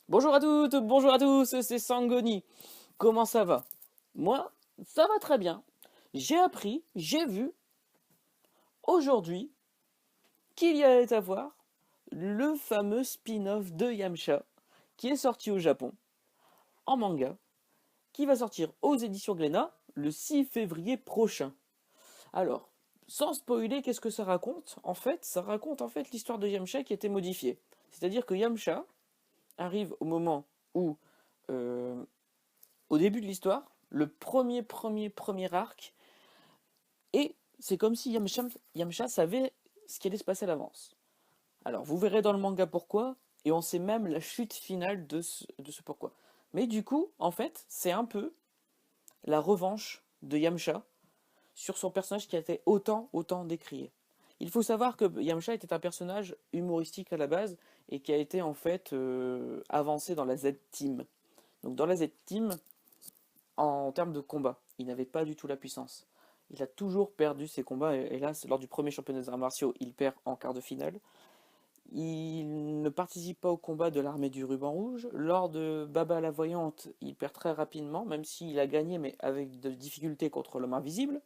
Bonjour à toutes, bonjour à tous, c'est Sangoni. Comment ça va? Moi, ça va très bien. J'ai appris, j'ai vu aujourd'hui qu'il y allait avoir le fameux spin-off de Yamcha qui est sorti au Japon en manga, qui va sortir aux éditions Glénat le 6 février prochain. Alors, sans spoiler, qu'est-ce que ça raconte? En fait, ça raconte l'histoire de Yamcha qui a été modifiée. C'est-à-dire que Yamcha arrive au moment où euh, au début de l'histoire, le premier arc, et c'est comme si Yamcha savait ce qui allait se passer à l'avance. Alors, vous verrez dans le manga pourquoi, et on sait même la chute finale de ce pourquoi. Mais du coup, en fait, c'est un peu la revanche de Yamcha sur son personnage qui a été autant décrié. Il faut savoir que Yamcha était un personnage humoristique à la base et qui a été en fait avancé dans la Z-Team. Donc dans la Z-Team, en termes de combat. Il n'avait pas du tout la puissance. Il a toujours perdu ses combats, et là, lors du premier championnat des arts martiaux, il perd en quart de finale. Il ne participe pas au combat de l'armée du ruban rouge. Lors de Baba la voyante, il perd très rapidement, même s'il a gagné, mais avec de difficultés contre l'homme invisible.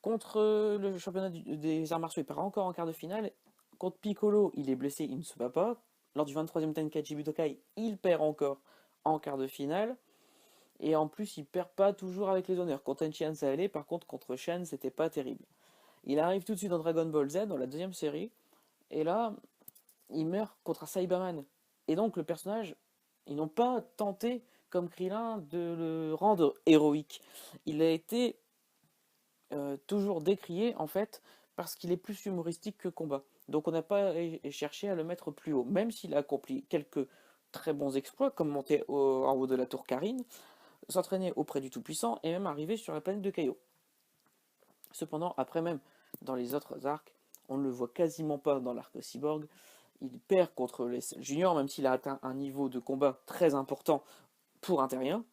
Contre le championnat des arts martiaux, il perd encore en quart de finale. Contre Piccolo, il est blessé, il ne se bat pas. Lors du 23e Tenkaichi Budokai, il perd encore en quart de finale. Et en plus, il perd pas toujours avec les honneurs. Contre Enchian, ça allait. Par contre, contre Shen, c'était pas terrible. Il arrive tout de suite dans Dragon Ball Z, dans la deuxième série. Et là, il meurt contre un Saibaman. Et donc, le personnage, ils n'ont pas tenté, comme Krillin, de le rendre héroïque. Il a été toujours décrié, en fait, parce qu'il est plus humoristique que combat. Donc, on n'a pas cherché à le mettre plus haut. Même s'il a accompli quelques très bons exploits, comme monter en haut de la tour Karine, s'entraîner auprès du Tout-Puissant et même arriver sur la planète de Kaio. Cependant, après même, dans les autres arcs, on ne le voit quasiment pas dans l'arc Cyborg. Il perd contre les juniors, même s'il a atteint un niveau de combat très important pour un terrien.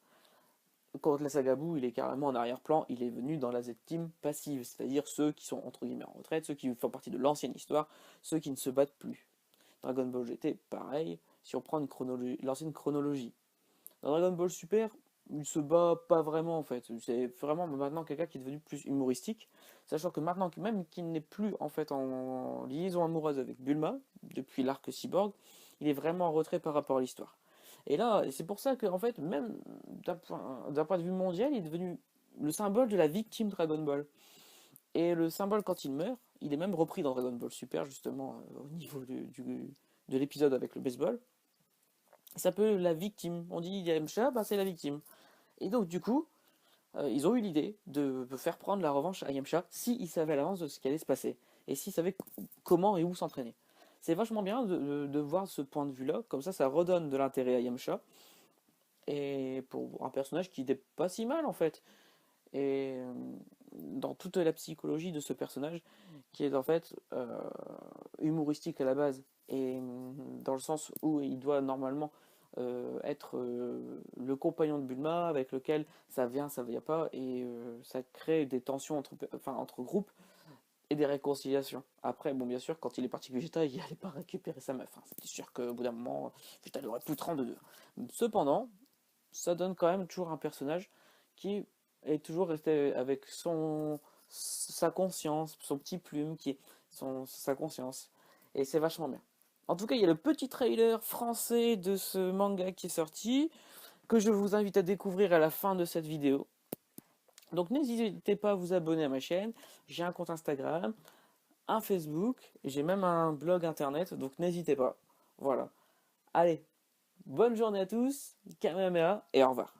Contre la saga Buu, il est carrément en arrière-plan, il est venu dans la Z-Team passive, c'est-à-dire ceux qui sont entre guillemets en retraite, ceux qui font partie de l'ancienne histoire, ceux qui ne se battent plus. Dragon Ball GT, pareil, si on prend l'ancienne chronologie. Dans Dragon Ball Super, il se bat pas vraiment en fait. C'est vraiment maintenant quelqu'un qui est devenu plus humoristique, sachant que maintenant même qu'il n'est plus en fait en liaison amoureuse avec Bulma depuis l'arc Cyborg, il est vraiment en retrait par rapport à l'histoire. Et là, c'est pour ça que en fait, même d'un point de vue mondial, il est devenu le symbole de la victime Dragon Ball. Et le symbole quand il meurt, il est même repris dans Dragon Ball Super justement au niveau de l'épisode avec le baseball. Ça peut la victime. On dit Yamcha, bah c'est la victime. Et donc du coup, ils ont eu l'idée de faire prendre la revanche à Yamcha s'ils savaient à l'avance de ce qui allait se passer. Et s'ils savaient comment et où s'entraîner. C'est vachement bien de voir ce point de vue-là, comme ça redonne de l'intérêt à Yamcha. Et pour un personnage qui n'est pas si mal en fait. Et dans toute la psychologie de ce personnage, qui est en fait humoristique à la base, et dans le sens où il doit normalement être le compagnon de Bulma, avec lequel ça vient pas, et ça crée des tensions entre groupes et des réconciliations. Après, bon, bien sûr, quand il est parti Vegeta, il n'allait pas récupérer sa meuf. Hein. C'était sûr qu'au bout d'un moment, Vegeta l'aurait plus 32. Cependant, ça donne quand même toujours un personnage qui est toujours resté avec sa conscience, son petit plume, sa conscience. Et c'est vachement bien. En tout cas, il y a le petit trailer français de ce manga qui est sorti, que je vous invite à découvrir à la fin de cette vidéo. Donc n'hésitez pas à vous abonner à ma chaîne. J'ai un compte Instagram, un Facebook, j'ai même un blog internet, donc n'hésitez pas. Voilà. Allez, bonne journée à tous, Kamehameha et au revoir.